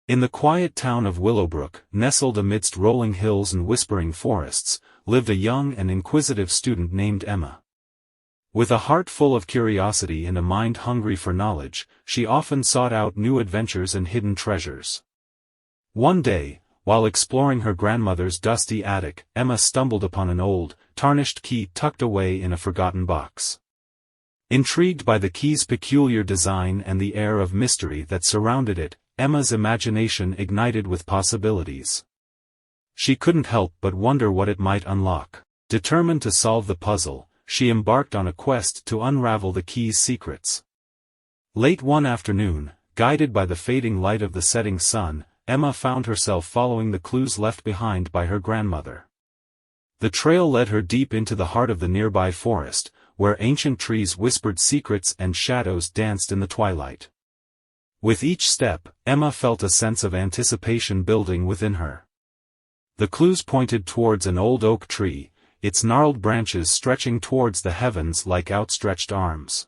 In the quiet town of Willowbrook, nestled amidst rolling hills and whispering forests, lived a young and inquisitive student named Emma. With a heart full of curiosity and a mind hungry for knowledge, she often sought out new adventures and hidden treasures. One day, while exploring her grandmother's dusty attic, Emma stumbled upon an old, tarnished key tucked away in a forgotten box. Intrigued by the key's peculiar design and the air of mystery that surrounded it, Emma's imagination ignited with possibilities. She couldn't help but wonder what it might unlock. Determined to solve the puzzle, she embarked on a quest to unravel the key's secrets. Late one afternoon, guided by the fading light of the setting sun, Emma found herself following the clues left behind by her grandmother. The trail led her deep into the heart of the nearby forest, where ancient trees whispered secrets and shadows danced in the twilight. With each step, Emma felt a sense of anticipation building within her. The clues pointed towards an old oak tree, its gnarled branches stretching towards the heavens like outstretched arms.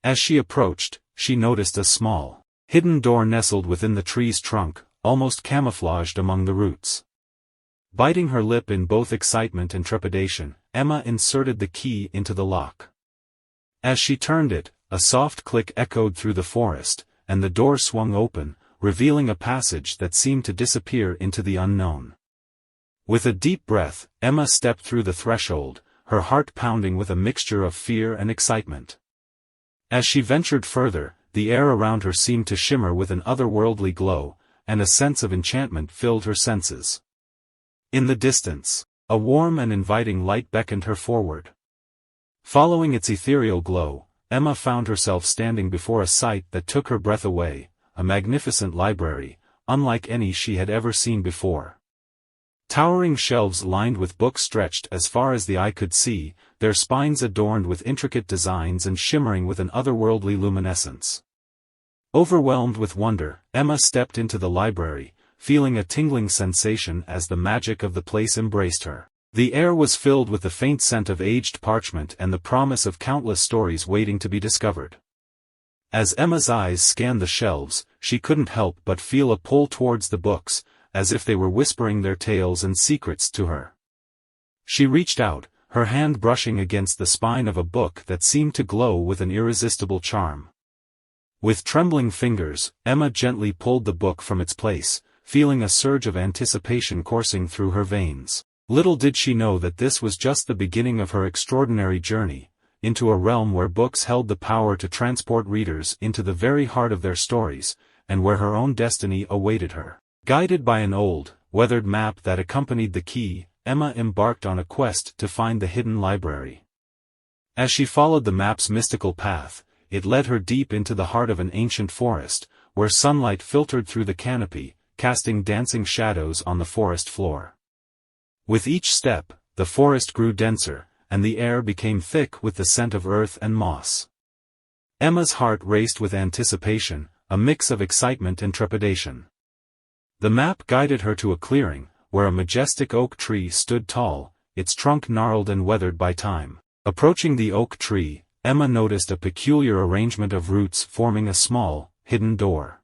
As she approached, she noticed a small, hidden door nestled within the tree's trunk, almost camouflaged among the roots. Biting her lip in both excitement and trepidation, Emma inserted the key into the lock. As she turned it, a soft click echoed through the forest, and the door swung open, revealing a passage that seemed to disappear into the unknown. With a deep breath, Emma stepped through the threshold, her heart pounding with a mixture of fear and excitement. As she ventured further, the air around her seemed to shimmer with an otherworldly glow, and a sense of enchantment filled her senses. In the distance, a warm and inviting light beckoned her forward. Following its ethereal glow, Emma found herself standing before a sight that took her breath away, a magnificent library, unlike any she had ever seen before. Towering shelves lined with books stretched as far as the eye could see, their spines adorned with intricate designs and shimmering with an otherworldly luminescence. Overwhelmed with wonder, Emma stepped into the library, feeling a tingling sensation as the magic of the place embraced her. The air was filled with the faint scent of aged parchment and the promise of countless stories waiting to be discovered. As Emma's eyes scanned the shelves, she couldn't help but feel a pull towards the books, as if they were whispering their tales and secrets to her. She reached out, her hand brushing against the spine of a book that seemed to glow with an irresistible charm. With trembling fingers, Emma gently pulled the book from its place, feeling a surge of anticipation coursing through her veins. Little did she know that this was just the beginning of her extraordinary journey, into a realm where books held the power to transport readers into the very heart of their stories, and where her own destiny awaited her. Guided by an old, weathered map that accompanied the key, Emma embarked on a quest to find the hidden library. As she followed the map's mystical path, it led her deep into the heart of an ancient forest, where sunlight filtered through the canopy, casting dancing shadows on the forest floor. With each step, the forest grew denser, and the air became thick with the scent of earth and moss. Emma's heart raced with anticipation, a mix of excitement and trepidation. The map guided her to a clearing, where a majestic oak tree stood tall, its trunk gnarled and weathered by time. Approaching the oak tree, Emma noticed a peculiar arrangement of roots forming a small, hidden door.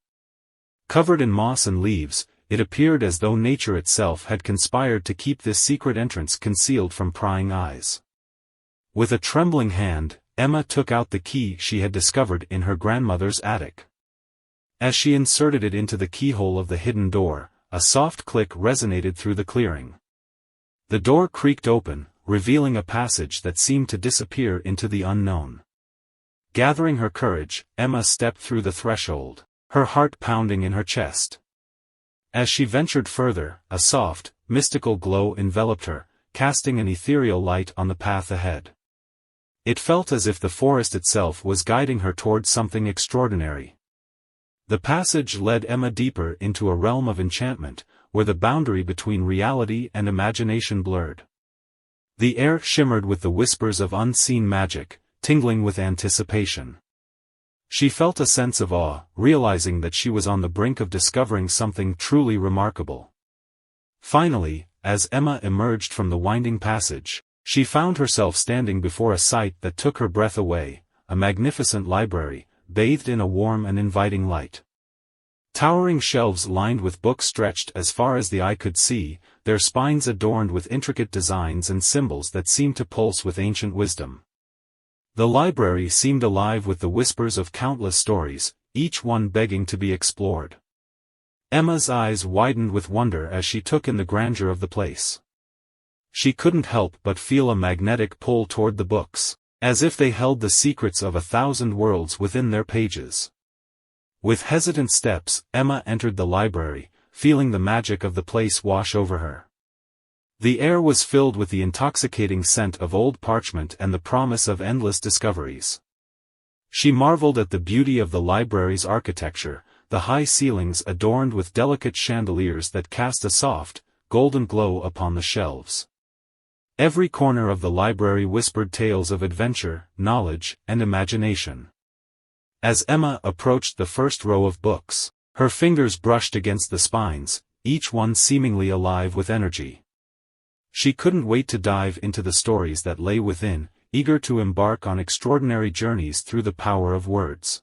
Covered in moss and leaves, it appeared as though nature itself had conspired to keep this secret entrance concealed from prying eyes. With a trembling hand, Emma took out the key she had discovered in her grandmother's attic. As she inserted it into the keyhole of the hidden door, a soft click resonated through the clearing. The door creaked open, revealing a passage that seemed to disappear into the unknown. Gathering her courage, Emma stepped through the threshold, her heart pounding in her chest. As she ventured further, a soft, mystical glow enveloped her, casting an ethereal light on the path ahead. It felt as if the forest itself was guiding her towards something extraordinary. The passage led Emma deeper into a realm of enchantment, where the boundary between reality and imagination blurred. The air shimmered with the whispers of unseen magic, tingling with anticipation. She felt a sense of awe, realizing that she was on the brink of discovering something truly remarkable. Finally, as Emma emerged from the winding passage, she found herself standing before a sight that took her breath away, a magnificent library, bathed in a warm and inviting light. Towering shelves lined with books stretched as far as the eye could see, their spines adorned with intricate designs and symbols that seemed to pulse with ancient wisdom. The library seemed alive with the whispers of countless stories, each one begging to be explored. Emma's eyes widened with wonder as she took in the grandeur of the place. She couldn't help but feel a magnetic pull toward the books, as if they held the secrets of 1,000 worlds within their pages. With hesitant steps, Emma entered the library, feeling the magic of the place wash over her. The air was filled with the intoxicating scent of old parchment and the promise of endless discoveries. She marveled at the beauty of the library's architecture, the high ceilings adorned with delicate chandeliers that cast a soft, golden glow upon the shelves. Every corner of the library whispered tales of adventure, knowledge, and imagination. As Emma approached the first row of books, her fingers brushed against the spines, each one seemingly alive with energy. She couldn't wait to dive into the stories that lay within, eager to embark on extraordinary journeys through the power of words.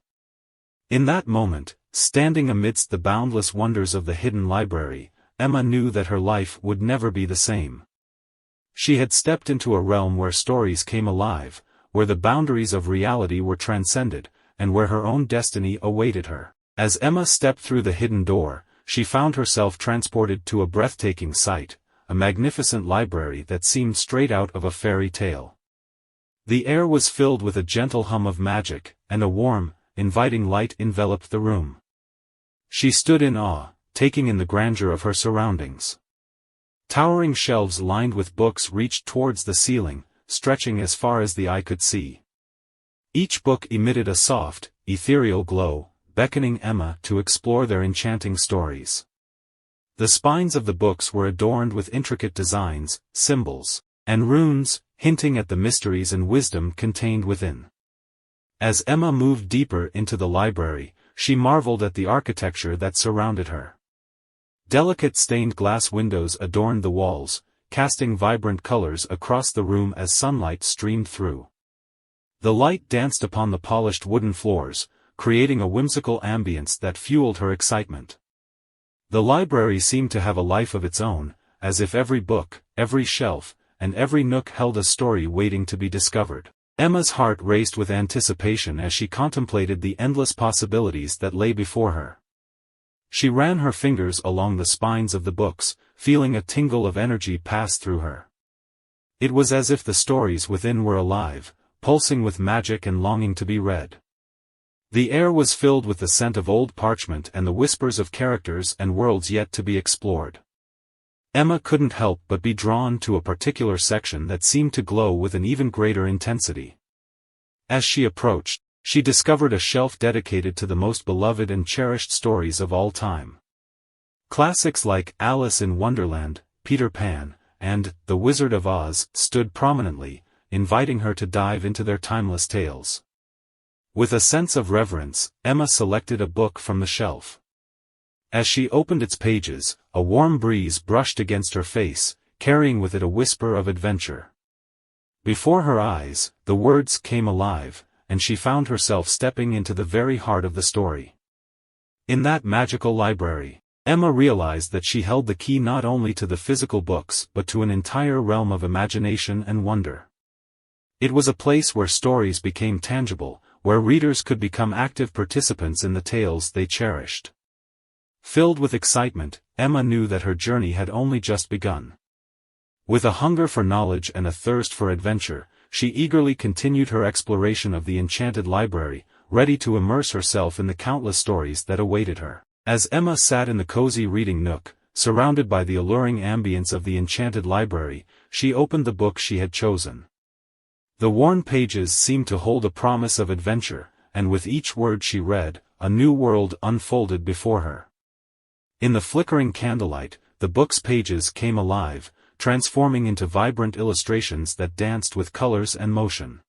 In that moment, standing amidst the boundless wonders of the hidden library, Emma knew that her life would never be the same. She had stepped into a realm where stories came alive, where the boundaries of reality were transcended, and where her own destiny awaited her. As Emma stepped through the hidden door, she found herself transported to a breathtaking sight, a magnificent library that seemed straight out of a fairy tale. The air was filled with a gentle hum of magic, and a warm, inviting light enveloped the room. She stood in awe, taking in the grandeur of her surroundings. Towering shelves lined with books reached towards the ceiling, stretching as far as the eye could see. Each book emitted a soft, ethereal glow, beckoning Emma to explore their enchanting stories. The spines of the books were adorned with intricate designs, symbols, and runes, hinting at the mysteries and wisdom contained within. As Emma moved deeper into the library, she marveled at the architecture that surrounded her. Delicate stained glass windows adorned the walls, casting vibrant colors across the room as sunlight streamed through. The light danced upon the polished wooden floors, creating a whimsical ambience that fueled her excitement. The library seemed to have a life of its own, as if every book, every shelf, and every nook held a story waiting to be discovered. Emma's heart raced with anticipation as she contemplated the endless possibilities that lay before her. She ran her fingers along the spines of the books, feeling a tingle of energy pass through her. It was as if the stories within were alive, pulsing with magic and longing to be read. The air was filled with the scent of old parchment and the whispers of characters and worlds yet to be explored. Emma couldn't help but be drawn to a particular section that seemed to glow with an even greater intensity. As she approached, she discovered a shelf dedicated to the most beloved and cherished stories of all time. Classics like Alice in Wonderland, Peter Pan, and The Wizard of Oz stood prominently, inviting her to dive into their timeless tales. With a sense of reverence, Emma selected a book from the shelf. As she opened its pages, a warm breeze brushed against her face, carrying with it a whisper of adventure. Before her eyes, the words came alive, and she found herself stepping into the very heart of the story. In that magical library, Emma realized that she held the key not only to the physical books but to an entire realm of imagination and wonder. It was a place where stories became tangible, where readers could become active participants in the tales they cherished. Filled with excitement, Emma knew that her journey had only just begun. With a hunger for knowledge and a thirst for adventure, she eagerly continued her exploration of the Enchanted Library, ready to immerse herself in the countless stories that awaited her. As Emma sat in the cozy reading nook, surrounded by the alluring ambience of the Enchanted Library, she opened the book she had chosen. The worn pages seemed to hold a promise of adventure, and with each word she read, a new world unfolded before her. In the flickering candlelight, the book's pages came alive, transforming into vibrant illustrations that danced with colors and motion.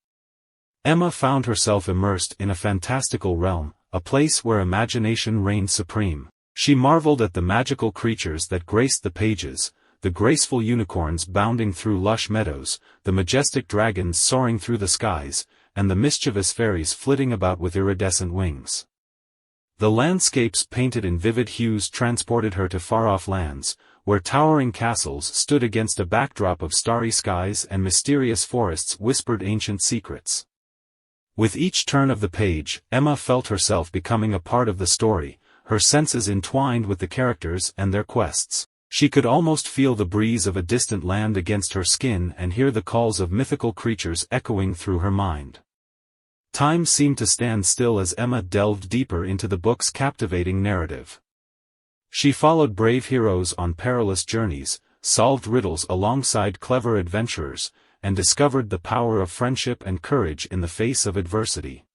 Emma found herself immersed in a fantastical realm, a place where imagination reigned supreme. She marveled at the magical creatures that graced the pages, the graceful unicorns bounding through lush meadows, the majestic dragons soaring through the skies, and the mischievous fairies flitting about with iridescent wings. The landscapes painted in vivid hues transported her to far-off lands, where towering castles stood against a backdrop of starry skies and mysterious forests whispered ancient secrets. With each turn of the page, Emma felt herself becoming a part of the story, her senses entwined with the characters and their quests. She could almost feel the breeze of a distant land against her skin and hear the calls of mythical creatures echoing through her mind. Time seemed to stand still as Emma delved deeper into the book's captivating narrative. She followed brave heroes on perilous journeys, solved riddles alongside clever adventurers, and discovered the power of friendship and courage in the face of adversity.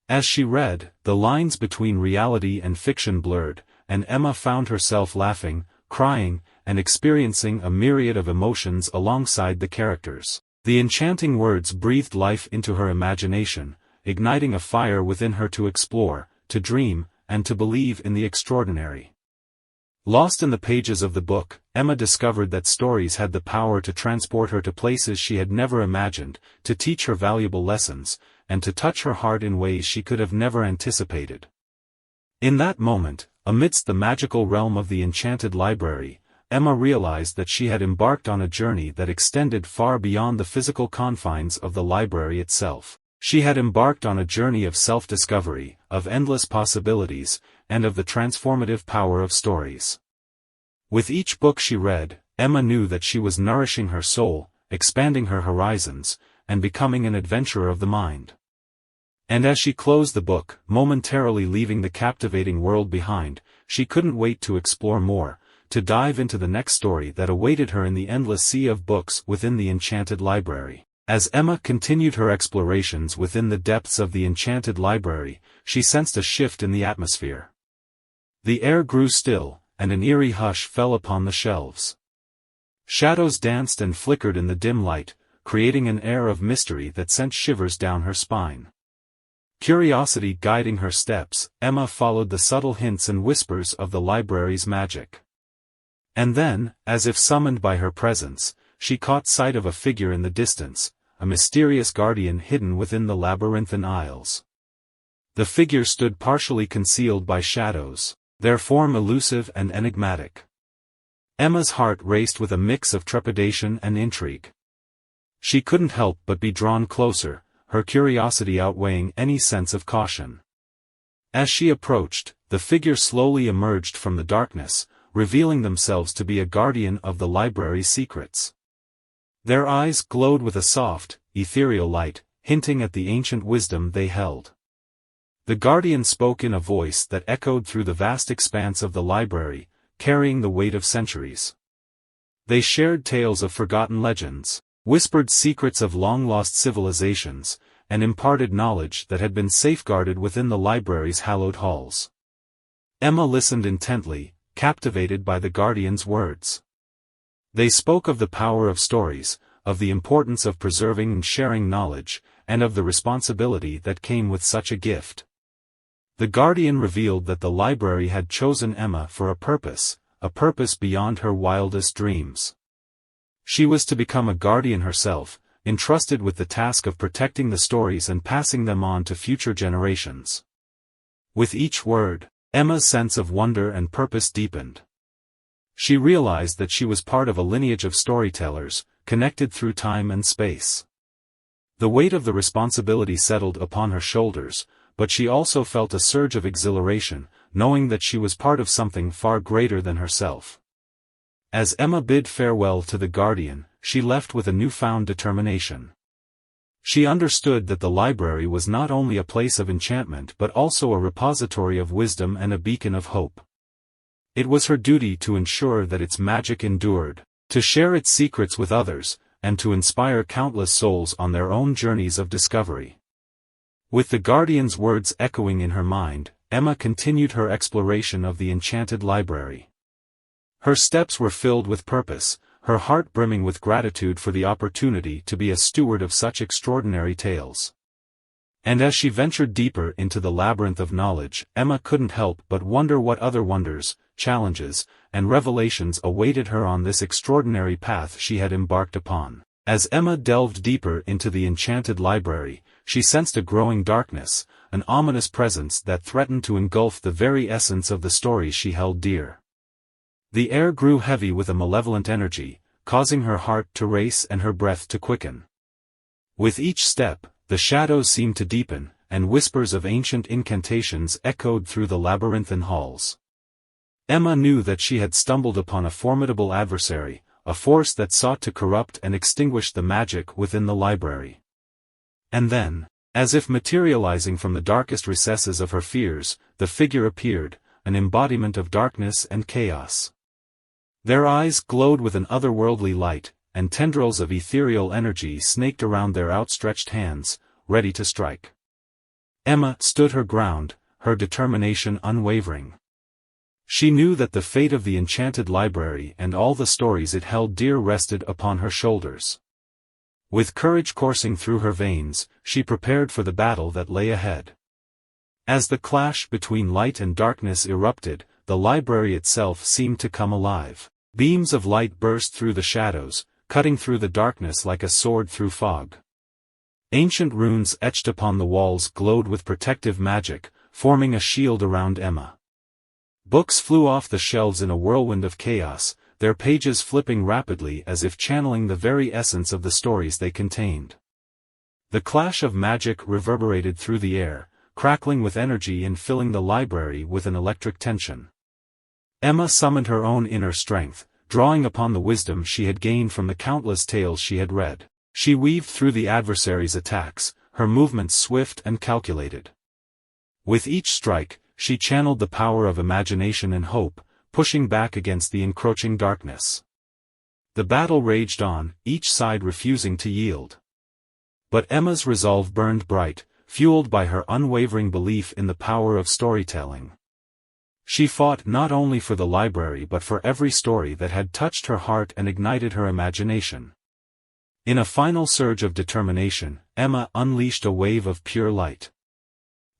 As she read, the lines between reality and fiction blurred, and Emma found herself laughing, crying, and experiencing a myriad of emotions alongside the characters. The enchanting words breathed life into her imagination, igniting a fire within her to explore, to dream, and to believe in the extraordinary. Lost in the pages of the book, Emma discovered that stories had the power to transport her to places she had never imagined, to teach her valuable lessons, and to touch her heart in ways she could have never anticipated. In that moment, amidst the magical realm of the Enchanted Library, Emma realized that she had embarked on a journey that extended far beyond the physical confines of the library itself. She had embarked on a journey of self-discovery, of endless possibilities, and of the transformative power of stories. With each book she read, Emma knew that she was nourishing her soul, expanding her horizons, and becoming an adventurer of the mind. And as she closed the book, momentarily leaving the captivating world behind, she couldn't wait to explore more, to dive into the next story that awaited her in the endless sea of books within the Enchanted Library. As Emma continued her explorations within the depths of the Enchanted Library, she sensed a shift in the atmosphere. The air grew still, and an eerie hush fell upon the shelves. Shadows danced and flickered in the dim light, creating an air of mystery that sent shivers down her spine. Curiosity guiding her steps, Emma followed the subtle hints and whispers of the library's magic. And then, as if summoned by her presence, she caught sight of a figure in the distance, a mysterious guardian hidden within the labyrinthine aisles. The figure stood partially concealed by shadows, their form elusive and enigmatic. Emma's heart raced with a mix of trepidation and intrigue. She couldn't help but be drawn closer, her curiosity outweighing any sense of caution. As she approached, the figure slowly emerged from the darkness, revealing themselves to be a guardian of the library's secrets. Their eyes glowed with a soft, ethereal light, hinting at the ancient wisdom they held. The guardian spoke in a voice that echoed through the vast expanse of the library, carrying the weight of centuries. They shared tales of forgotten legends, whispered secrets of long-lost civilizations, and imparted knowledge that had been safeguarded within the library's hallowed halls. Emma listened intently, captivated by the guardian's words. They spoke of the power of stories, of the importance of preserving and sharing knowledge, and of the responsibility that came with such a gift. The guardian revealed that the library had chosen Emma for a purpose beyond her wildest dreams. She was to become a guardian herself, entrusted with the task of protecting the stories and passing them on to future generations. With each word, Emma's sense of wonder and purpose deepened. She realized that she was part of a lineage of storytellers, connected through time and space. The weight of the responsibility settled upon her shoulders, but she also felt a surge of exhilaration, knowing that she was part of something far greater than herself. As Emma bid farewell to the guardian, she left with a newfound determination. She understood that the library was not only a place of enchantment but also a repository of wisdom and a beacon of hope. It was her duty to ensure that its magic endured, to share its secrets with others, and to inspire countless souls on their own journeys of discovery. With the guardian's words echoing in her mind, Emma continued her exploration of the Enchanted Library. Her steps were filled with purpose, her heart brimming with gratitude for the opportunity to be a steward of such extraordinary tales. And as she ventured deeper into the labyrinth of knowledge, Emma couldn't help but wonder what other wonders, challenges, and revelations awaited her on this extraordinary path she had embarked upon. As Emma delved deeper into the Enchanted Library, she sensed a growing darkness, an ominous presence that threatened to engulf the very essence of the stories she held dear. The air grew heavy with a malevolent energy, causing her heart to race and her breath to quicken. With each step, the shadows seemed to deepen, and whispers of ancient incantations echoed through the labyrinthine halls. Emma knew that she had stumbled upon a formidable adversary, a force that sought to corrupt and extinguish the magic within the library. And then, as if materializing from the darkest recesses of her fears, the figure appeared, an embodiment of darkness and chaos. Their eyes glowed with an otherworldly light, and tendrils of ethereal energy snaked around their outstretched hands, ready to strike. Emma stood her ground, her determination unwavering. She knew that the fate of the Enchanted Library and all the stories it held dear rested upon her shoulders. With courage coursing through her veins, she prepared for the battle that lay ahead. As the clash between light and darkness erupted, the library itself seemed to come alive. Beams of light burst through the shadows, cutting through the darkness like a sword through fog. Ancient runes etched upon the walls glowed with protective magic, forming a shield around Emma. Books flew off the shelves in a whirlwind of chaos, their pages flipping rapidly as if channeling the very essence of the stories they contained. The clash of magic reverberated through the air, crackling with energy and filling the library with an electric tension. Emma summoned her own inner strength, drawing upon the wisdom she had gained from the countless tales she had read. She weaved through the adversary's attacks, her movements swift and calculated. With each strike, she channeled the power of imagination and hope, pushing back against the encroaching darkness. The battle raged on, each side refusing to yield. But Emma's resolve burned bright, fueled by her unwavering belief in the power of storytelling. She fought not only for the library but for every story that had touched her heart and ignited her imagination. In a final surge of determination, Emma unleashed a wave of pure light.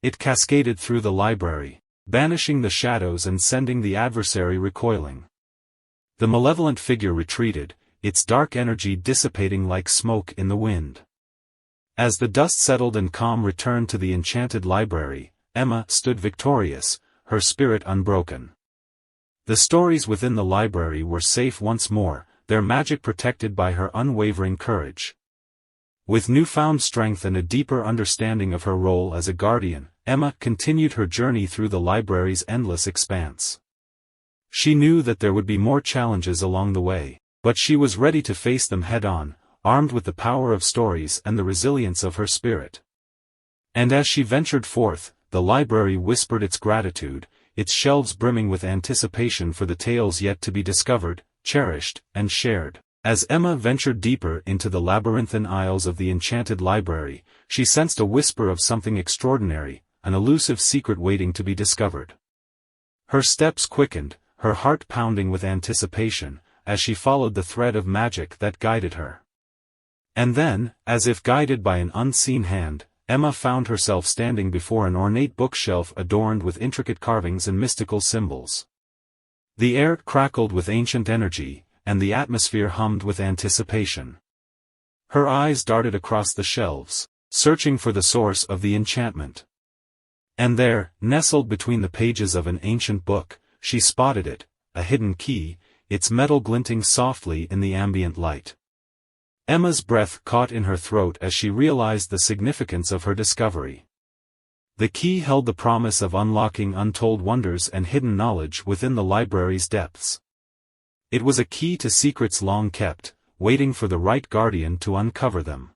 It cascaded through the library, banishing the shadows and sending the adversary recoiling. The malevolent figure retreated, its dark energy dissipating like smoke in the wind. As the dust settled and calm returned to the Enchanted Library, Emma stood victorious, her spirit unbroken. The stories within the library were safe once more, their magic protected by her unwavering courage. With newfound strength and a deeper understanding of her role as a guardian, Emma continued her journey through the library's endless expanse. She knew that there would be more challenges along the way, but she was ready to face them head-on, armed with the power of stories and the resilience of her spirit. And as she ventured forth, the library whispered its gratitude, its shelves brimming with anticipation for the tales yet to be discovered, cherished, and shared. As Emma ventured deeper into the labyrinthine aisles of the Enchanted Library, she sensed a whisper of something extraordinary, an elusive secret waiting to be discovered. Her steps quickened, her heart pounding with anticipation, as she followed the thread of magic that guided her. And then, as if guided by an unseen hand, Emma found herself standing before an ornate bookshelf adorned with intricate carvings and mystical symbols. The air crackled with ancient energy, and the atmosphere hummed with anticipation. Her eyes darted across the shelves, searching for the source of the enchantment. And there, nestled between the pages of an ancient book, she spotted it, a hidden key, its metal glinting softly in the ambient light. Emma's breath caught in her throat as she realized the significance of her discovery. The key held the promise of unlocking untold wonders and hidden knowledge within the library's depths. It was a key to secrets long kept, waiting for the right guardian to uncover them.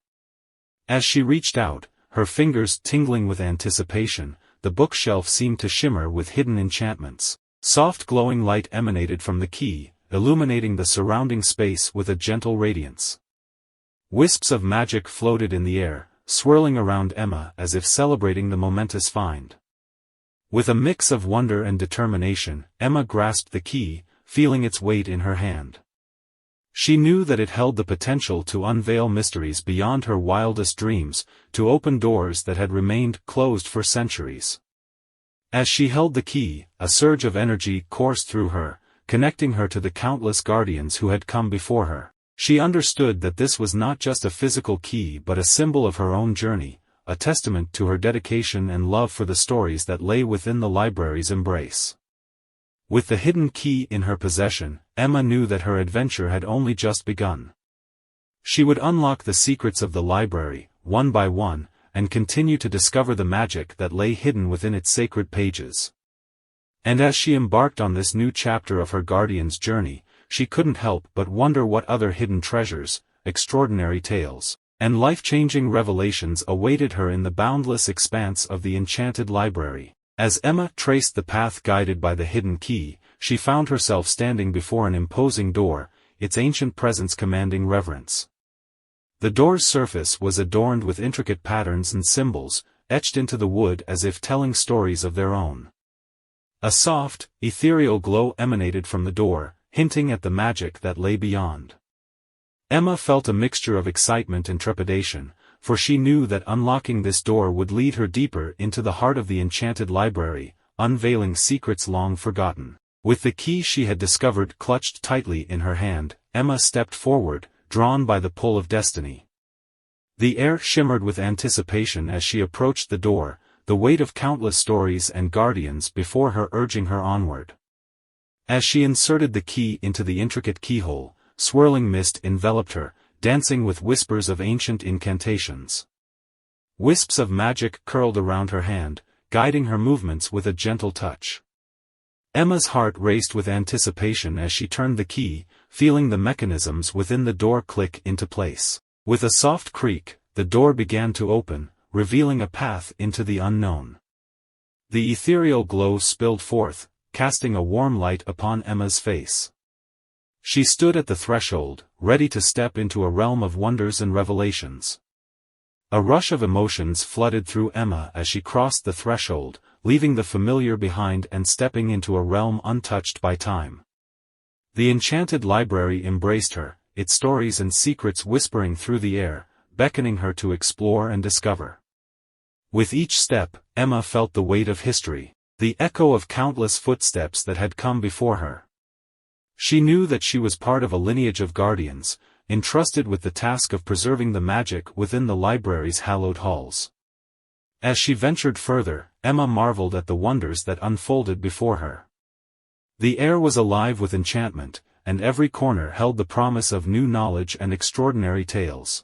As she reached out, her fingers tingling with anticipation, the bookshelf seemed to shimmer with hidden enchantments. Soft glowing light emanated from the key, illuminating the surrounding space with a gentle radiance. Wisps of magic floated in the air, swirling around Emma as if celebrating the momentous find. With a mix of wonder and determination, Emma grasped the key, feeling its weight in her hand. She knew that it held the potential to unveil mysteries beyond her wildest dreams, to open doors that had remained closed for centuries. As she held the key, a surge of energy coursed through her, connecting her to the countless guardians who had come before her. She understood that this was not just a physical key but a symbol of her own journey, a testament to her dedication and love for the stories that lay within the library's embrace. With the hidden key in her possession, Emma knew that her adventure had only just begun. She would unlock the secrets of the library, one by one, and continue to discover the magic that lay hidden within its sacred pages. And as she embarked on this new chapter of her guardian's journey, she couldn't help but wonder what other hidden treasures, extraordinary tales, and life-changing revelations awaited her in the boundless expanse of the Enchanted Library. As Emma traced the path guided by the hidden key, she found herself standing before an imposing door, its ancient presence commanding reverence. The door's surface was adorned with intricate patterns and symbols, etched into the wood as if telling stories of their own. A soft, ethereal glow emanated from the door, hinting at the magic that lay beyond. Emma felt a mixture of excitement and trepidation, for she knew that unlocking this door would lead her deeper into the heart of the Enchanted Library, unveiling secrets long forgotten. With the key she had discovered clutched tightly in her hand, Emma stepped forward, drawn by the pull of destiny. The air shimmered with anticipation as she approached the door, the weight of countless stories and guardians before her urging her onward. As she inserted the key into the intricate keyhole, swirling mist enveloped her, dancing with whispers of ancient incantations. Wisps of magic curled around her hand, guiding her movements with a gentle touch. Emma's heart raced with anticipation as she turned the key, feeling the mechanisms within the door click into place. With a soft creak, the door began to open, revealing a path into the unknown. The ethereal glow spilled forth, casting a warm light upon Emma's face. She stood at the threshold, ready to step into a realm of wonders and revelations. A rush of emotions flooded through Emma as she crossed the threshold, leaving the familiar behind and stepping into a realm untouched by time. The Enchanted Library embraced her, its stories and secrets whispering through the air, beckoning her to explore and discover. With each step, Emma felt the weight of history, the echo of countless footsteps that had come before her. She knew that she was part of a lineage of guardians, entrusted with the task of preserving the magic within the library's hallowed halls. As she ventured further, Emma marveled at the wonders that unfolded before her. The air was alive with enchantment, and every corner held the promise of new knowledge and extraordinary tales.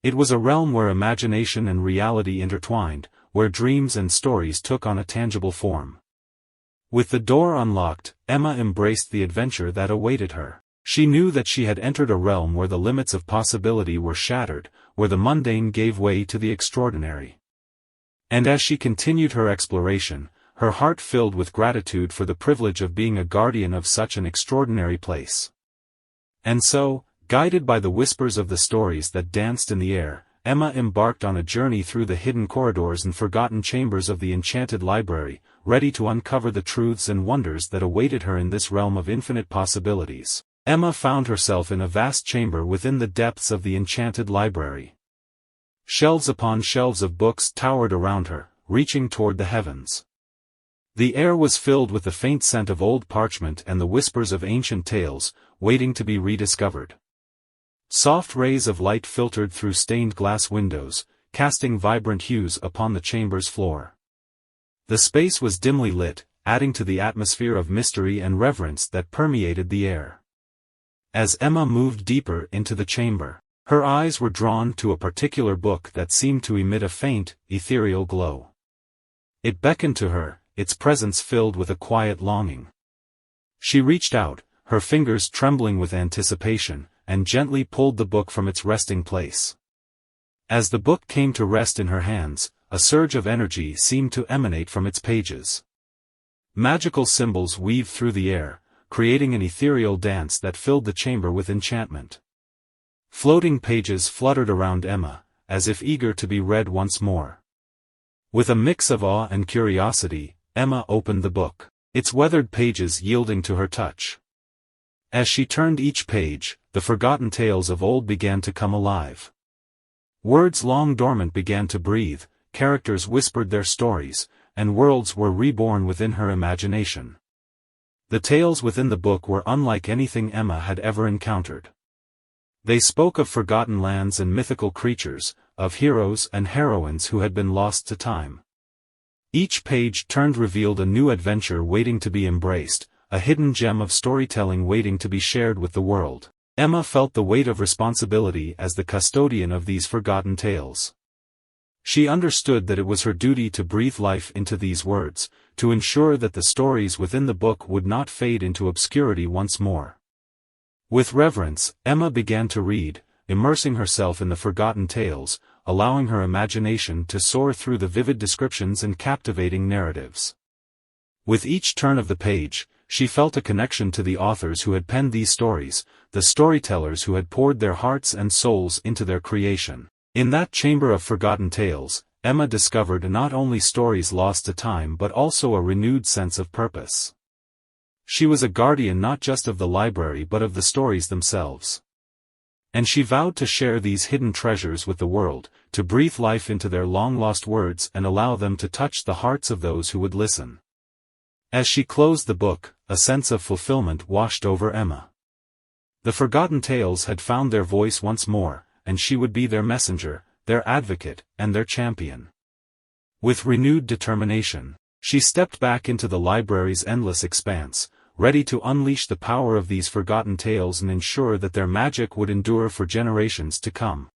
It was a realm where imagination and reality intertwined, where dreams and stories took on a tangible form. With the door unlocked, Emma embraced the adventure that awaited her. She knew that she had entered a realm where the limits of possibility were shattered, where the mundane gave way to the extraordinary. And as she continued her exploration, her heart filled with gratitude for the privilege of being a guardian of such an extraordinary place. And so, guided by the whispers of the stories that danced in the air, Emma embarked on a journey through the hidden corridors and forgotten chambers of the Enchanted Library, ready to uncover the truths and wonders that awaited her in this realm of infinite possibilities. Emma found herself in a vast chamber within the depths of the Enchanted Library. Shelves upon shelves of books towered around her, reaching toward the heavens. The air was filled with the faint scent of old parchment and the whispers of ancient tales, waiting to be rediscovered. Soft rays of light filtered through stained glass windows, casting vibrant hues upon the chamber's floor. The space was dimly lit, adding to the atmosphere of mystery and reverence that permeated the air. As Emma moved deeper into the chamber, her eyes were drawn to a particular book that seemed to emit a faint, ethereal glow. It beckoned to her, its presence filled with a quiet longing. She reached out, her fingers trembling with anticipation, and gently pulled the book from its resting place. As the book came to rest in her hands, a surge of energy seemed to emanate from its pages. Magical symbols weaved through the air, creating an ethereal dance that filled the chamber with enchantment. Floating pages fluttered around Emma, as if eager to be read once more. With a mix of awe and curiosity, Emma opened the book, its weathered pages yielding to her touch. As she turned each page, the forgotten tales of old began to come alive. Words long dormant began to breathe, characters whispered their stories, and worlds were reborn within her imagination. The tales within the book were unlike anything Emma had ever encountered. They spoke of forgotten lands and mythical creatures, of heroes and heroines who had been lost to time. Each page turned revealed a new adventure waiting to be embraced, a hidden gem of storytelling waiting to be shared with the world. Emma felt the weight of responsibility as the custodian of these forgotten tales. She understood that it was her duty to breathe life into these words, to ensure that the stories within the book would not fade into obscurity once more. With reverence, Emma began to read, immersing herself in the forgotten tales, allowing her imagination to soar through the vivid descriptions and captivating narratives. With each turn of the page, she felt a connection to the authors who had penned these stories, the storytellers who had poured their hearts and souls into their creation. In that chamber of forgotten tales, Emma discovered not only stories lost to time but also a renewed sense of purpose. She was a guardian not just of the library but of the stories themselves. And she vowed to share these hidden treasures with the world, to breathe life into their long-lost words and allow them to touch the hearts of those who would listen. As she closed the book, a sense of fulfillment washed over Emma. The forgotten tales had found their voice once more, and she would be their messenger, their advocate, and their champion. With renewed determination, she stepped back into the library's endless expanse, ready to unleash the power of these forgotten tales and ensure that their magic would endure for generations to come.